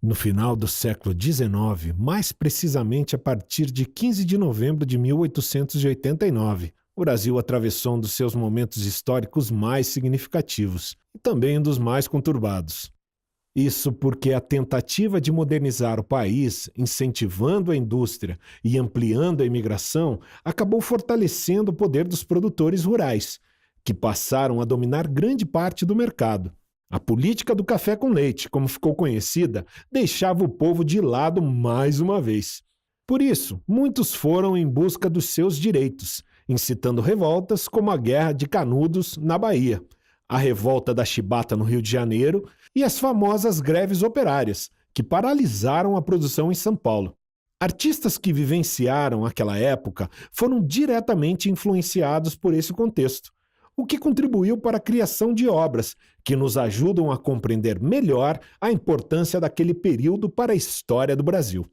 No final do século XIX, mais precisamente a partir de 15 de novembro de 1889, o Brasil atravessou um dos seus momentos históricos mais significativos e também um dos mais conturbados. Isso porque a tentativa de modernizar o país, incentivando a indústria e ampliando a imigração, acabou fortalecendo o poder dos produtores rurais, que passaram a dominar grande parte do mercado. A política do café com leite, como ficou conhecida, deixava o povo de lado mais uma vez. Por isso, muitos foram em busca dos seus direitos, incitando revoltas como a Guerra de Canudos, na Bahia, a Revolta da Chibata, no Rio de Janeiro, e as famosas greves operárias, que paralisaram a produção em São Paulo. Artistas que vivenciaram aquela época foram diretamente influenciados por esse contexto, o que contribuiu para a criação de obras que nos ajudam a compreender melhor a importância daquele período para a história do Brasil.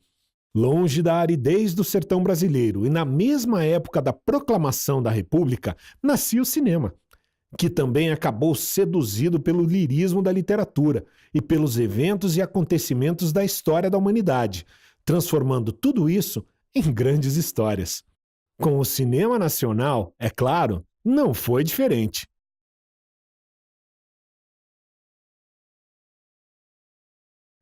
Longe da aridez do sertão brasileiro e na mesma época da proclamação da República, nascia o cinema, que também acabou seduzido pelo lirismo da literatura e pelos eventos e acontecimentos da história da humanidade, transformando tudo isso em grandes histórias. Com o cinema nacional, é claro, não foi diferente.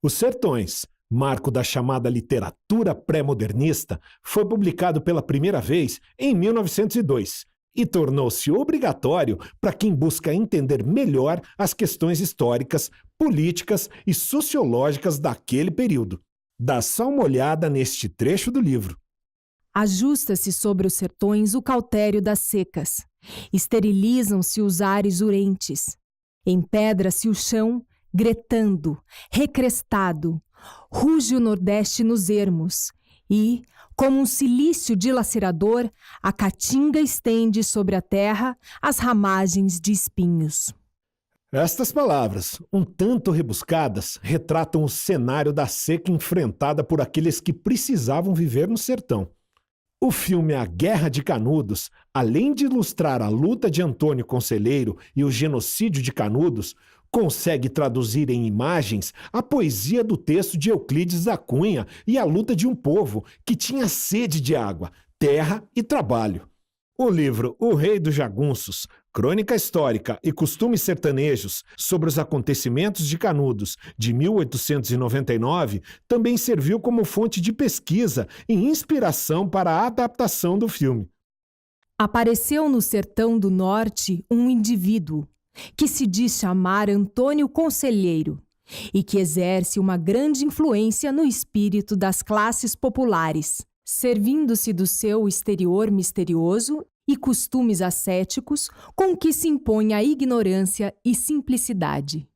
Os Sertões, marco da chamada literatura pré-modernista, foi publicado pela primeira vez em 1902 e tornou-se obrigatório para quem busca entender melhor as questões históricas, políticas e sociológicas daquele período. Dá só uma olhada neste trecho do livro. Ajusta-se sobre os sertões o cautério das secas. Esterilizam-se os ares urentes. Empedra-se o chão, gretando, recrestado. Ruge o nordeste nos ermos. E, como um cilício dilacerador, a caatinga estende sobre a terra as ramagens de espinhos. Estas palavras, um tanto rebuscadas, retratam o cenário da seca enfrentada por aqueles que precisavam viver no sertão. O filme A Guerra de Canudos, além de ilustrar a luta de Antônio Conselheiro e o genocídio de Canudos, consegue traduzir em imagens a poesia do texto de Euclides da Cunha e a luta de um povo que tinha sede de água, terra e trabalho. O livro O Rei dos Jagunços, Crônica Histórica e Costumes Sertanejos sobre os Acontecimentos de Canudos, de 1899, também serviu como fonte de pesquisa e inspiração para a adaptação do filme. Apareceu no sertão do norte um indivíduo que se diz chamar Antônio Conselheiro e que exerce uma grande influência no espírito das classes populares, servindo-se do seu exterior misterioso e costumes ascéticos com que se impõe a ignorância e simplicidade.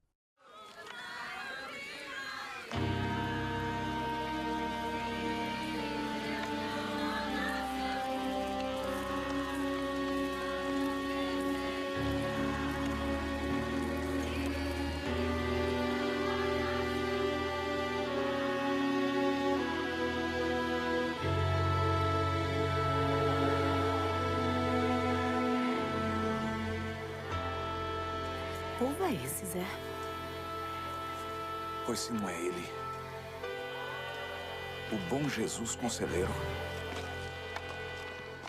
Povo é esse, Zé? Pois se não é ele, o bom Jesus Conselheiro.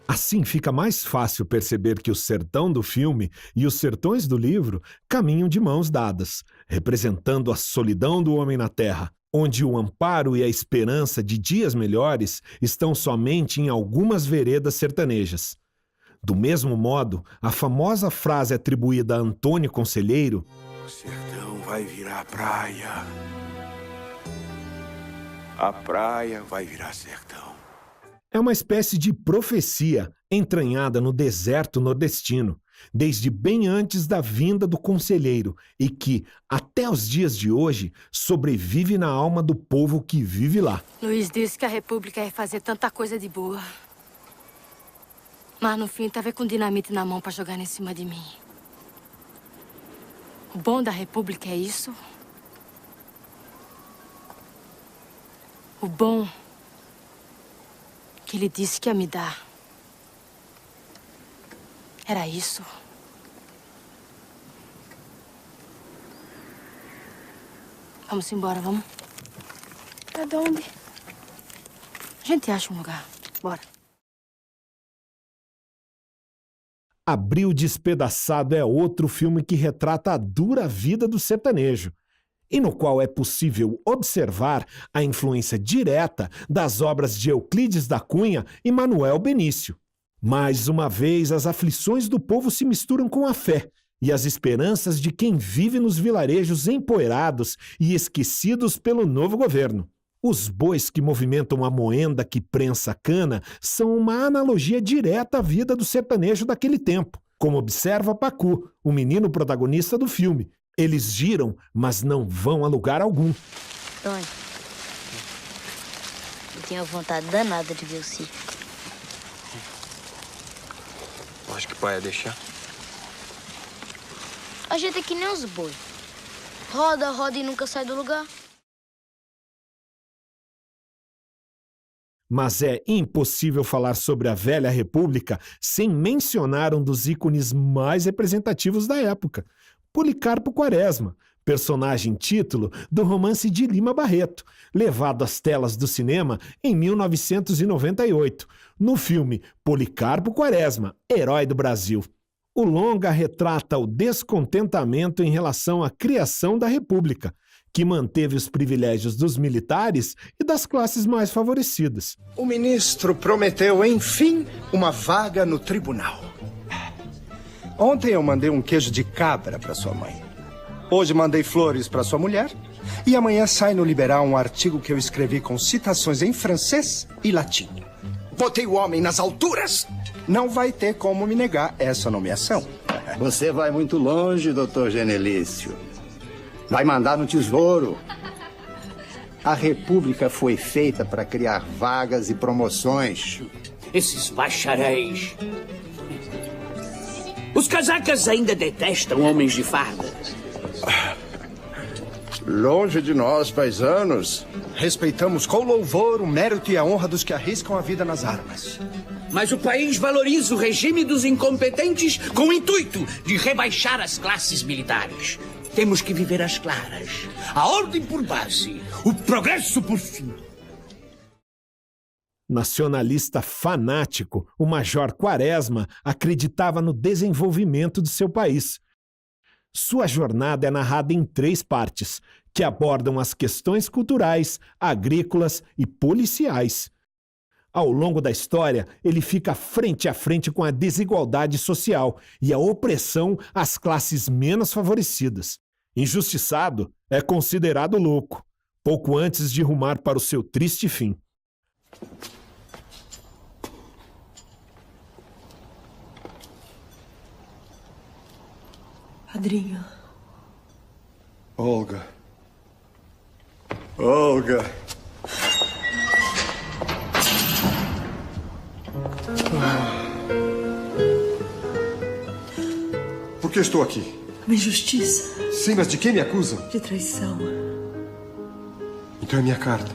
Assim fica mais fácil perceber que o sertão do filme e os sertões do livro caminham de mãos dadas, representando a solidão do homem na terra, onde o amparo e a esperança de dias melhores estão somente em algumas veredas sertanejas. Do mesmo modo, a famosa frase atribuída a Antônio Conselheiro: O sertão vai virar praia. A praia vai virar sertão. é uma espécie de profecia entranhada no deserto nordestino, desde bem antes da vinda do conselheiro e que, até os dias de hoje, sobrevive na alma do povo que vive lá. Luiz disse que a República ia fazer tanta coisa de boa. Mas no fim tava com dinamite na mão pra jogar em cima de mim. O bom da República é isso? O bom que ele disse que ia me dar. Era isso. Vamos embora, vamos? Pra onde? A gente acha um lugar. Bora. Abril Despedaçado é outro filme que retrata a dura vida do sertanejo, e no qual é possível observar a influência direta das obras de Euclides da Cunha e Manuel Benício. Mais uma vez, as aflições do povo se misturam com a fé e as esperanças de quem vive nos vilarejos empoeirados e esquecidos pelo novo governo. Os bois que movimentam a moenda que prensa a cana são uma analogia direta à vida do sertanejo daquele tempo, como observa Pacu, o menino protagonista do filme. Eles giram, mas não vão a lugar algum. Tony, eu tenho vontade danada de ver o circo. Acho que o pai ia deixar. A gente é que nem os boi. Roda, roda e nunca sai do lugar. Mas é impossível falar sobre a Velha República sem mencionar um dos ícones mais representativos da época, Policarpo Quaresma, personagem título do romance de Lima Barreto, levado às telas do cinema em 1998, no filme Policarpo Quaresma, Herói do Brasil. O longa retrata o descontentamento em relação à criação da República, que manteve os privilégios dos militares e das classes mais favorecidas. O ministro prometeu, enfim, uma vaga no tribunal. Ontem eu mandei um queijo de cabra para sua mãe. Hoje mandei flores para sua mulher. E amanhã sai no Liberal um artigo que eu escrevi com citações em francês e latim. Botei o homem nas alturas. Não vai ter como me negar essa nomeação. Você vai muito longe, doutor Genelício. Vai mandar no tesouro. A República foi feita para criar vagas e promoções. Esses bacharéis. Os casacas ainda detestam homens de farda. Longe de nós, paisanos. Respeitamos com louvor o mérito e a honra dos que arriscam a vida nas armas. Mas o país valoriza o regime dos incompetentes com o intuito de rebaixar as classes militares. Temos que viver às claras. A ordem por base, o progresso por fim. Nacionalista fanático, o Major Quaresma acreditava no desenvolvimento de seu país. Sua jornada é narrada em 3 partes, que abordam as questões culturais, agrícolas e policiais. Ao longo da história, ele fica frente a frente com a desigualdade social e a opressão às classes menos favorecidas. Injustiçado, é considerado louco, pouco antes de rumar para o seu triste fim. Padrinho. Olga. Olga. Por que estou aqui? Uma injustiça. Sim, mas de quem me acusam? De traição. Então é minha carta.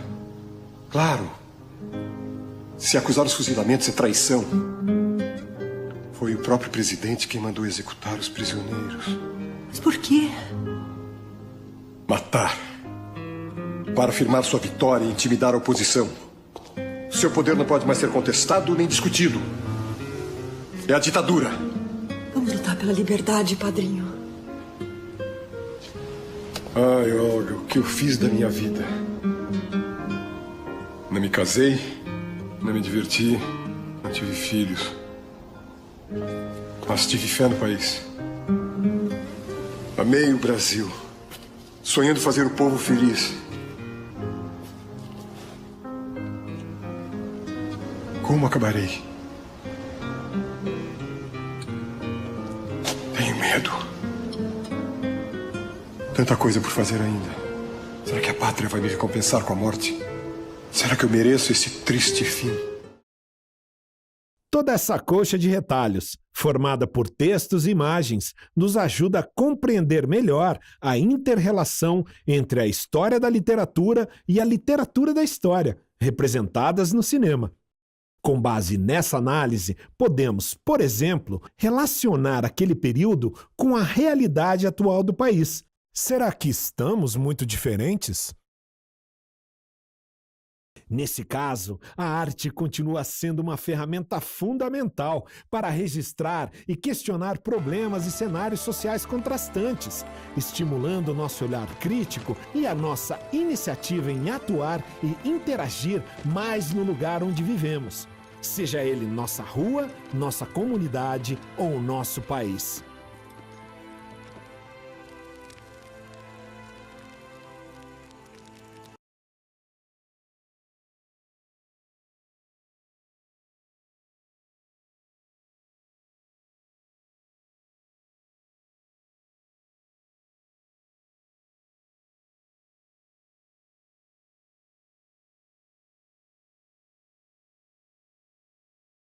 Claro. Se acusar os fuzilamentos é traição. Foi o próprio presidente quem mandou executar os prisioneiros. Mas por quê? Matar. Para afirmar sua vitória e intimidar a oposição. Seu poder não pode mais ser contestado nem discutido. É a ditadura. Vamos lutar pela liberdade, padrinho. Ai, Olga, o que eu fiz da minha vida? Não me casei, não me diverti, não tive filhos. Mas tive fé no país. Amei o Brasil, sonhando fazer o povo feliz. Como acabarei? Tenho medo. Tanta coisa por fazer ainda. Será que a pátria vai me recompensar com a morte? Será que eu mereço esse triste fim? Toda essa coxa de retalhos, formada por textos e imagens, nos ajuda a compreender melhor a inter-relação entre a história da literatura e a literatura da história, representadas no cinema. Com base nessa análise, podemos, por exemplo, relacionar aquele período com a realidade atual do país. Será que estamos muito diferentes? Nesse caso, a arte continua sendo uma ferramenta fundamental para registrar e questionar problemas e cenários sociais contrastantes, estimulando o nosso olhar crítico e a nossa iniciativa em atuar e interagir mais no lugar onde vivemos, seja ele nossa rua, nossa comunidade ou nosso país.